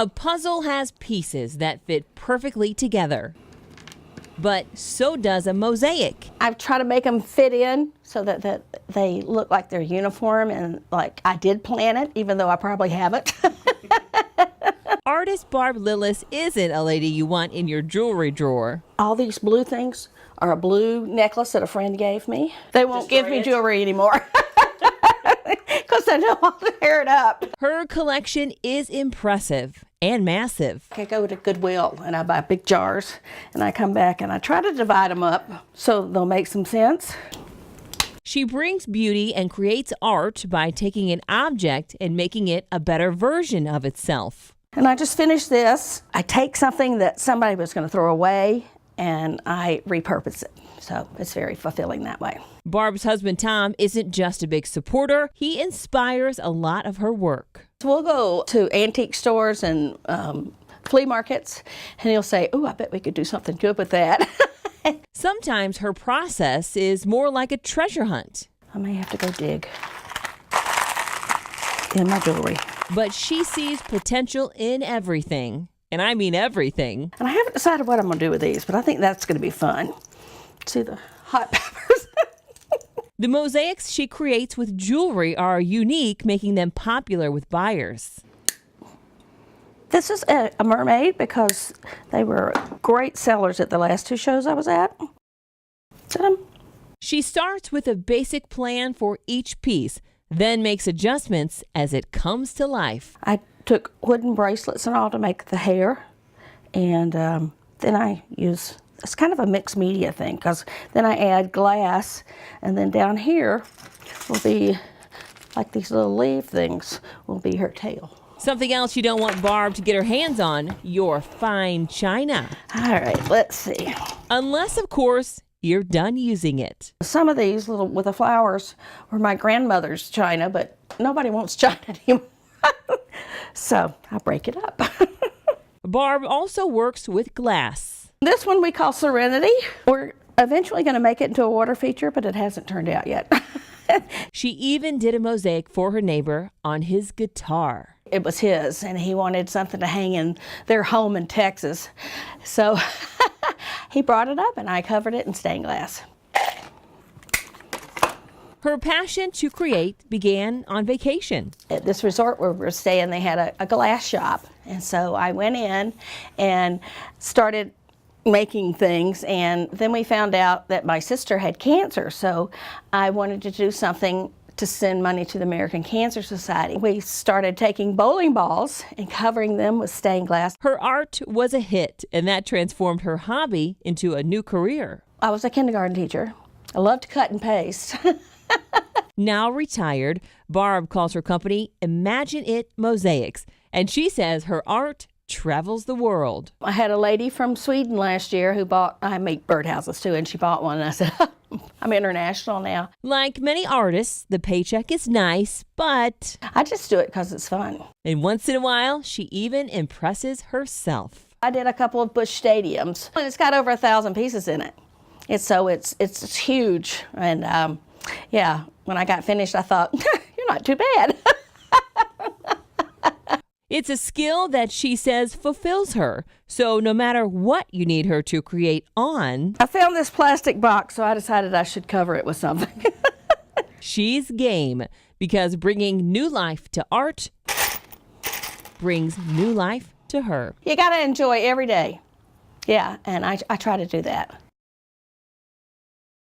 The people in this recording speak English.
A puzzle has pieces that fit perfectly together, but so does a mosaic. I've tried to make them fit in so that they look like they're uniform and like I did plan it, even though I probably haven't. Artist Barb Lillis isn't a lady you want in your jewelry drawer. All these blue things are a blue necklace that a friend gave me. They won't give me jewelry anymore because they don't want to tear it up. Her collection is impressive and massive. I go to Goodwill and I buy big jars and I come back and I try to divide them up so they'll make some sense. She brings beauty and creates art by taking an object and making it a better version of itself. And I just finished this. I take something that somebody was going to throw away and I repurpose it. So it's very fulfilling that way. Barb's husband, Tom, isn't just a big supporter. He inspires a lot of her work. So we'll go to antique stores and flea markets, and he'll say, "Oh, I bet we could do something good with that." Sometimes her process is more like a treasure hunt. I may have to go dig in my jewelry. But she sees potential in everything. And I mean everything. And I haven't decided what I'm going to do with these, but I think that's going to be fun. See the hot peppers? The mosaics she creates with jewelry are unique, making them popular with buyers. This is a mermaid because they were great sellers at the last 2 shows I was at. She starts with a basic plan for each piece, then makes adjustments as it comes to life. I took wooden bracelets and all to make the hair, and then I use, it's kind of a mixed media thing, because then I add glass, and then down here will be like these little leaf things will be her tail. Something else you don't want Barb to get her hands on, your fine china. All right, let's see. Unless, of course, you're done using it. Some of these little with the flowers were my grandmother's china, but nobody wants china anymore. So I break it up. Barb also works with glass. This one we call Serenity. We're eventually going to make it into a water feature, but it hasn't turned out yet. She even did a mosaic for her neighbor on his guitar. It was his, and he wanted something to hang in their home in Texas. So he brought it up, and I covered it in stained glass. Her passion to create began on vacation. At this resort where we were staying, they had a glass shop. And so I went in and started making things, and then we found out that my sister had cancer. So I wanted to do something to send money to the American Cancer Society. We started taking bowling balls and covering them with stained glass. Her art was a hit, and that transformed her hobby into a new career. I was a kindergarten teacher. I loved to cut and paste. Now retired, Barb calls her company Imagine It Mosaics, and she says her art travels the world. I had a lady from Sweden last year who bought, I make birdhouses too, and she bought one, and I said, I'm international now. Like many artists, the paycheck is nice, but I just do it because it's fun. And once in a while, she even impresses herself. I did a couple of Busch stadiums, and it's got over 1,000 pieces in it. It's huge, and yeah, when I got finished, I thought, you're not too bad. It's a skill that she says fulfills her. So no matter what you need her to create on, I found this plastic box, so I decided I should cover it with something. She's game, because bringing new life to art brings new life to her. You got to enjoy every day. Yeah, and I try to do that.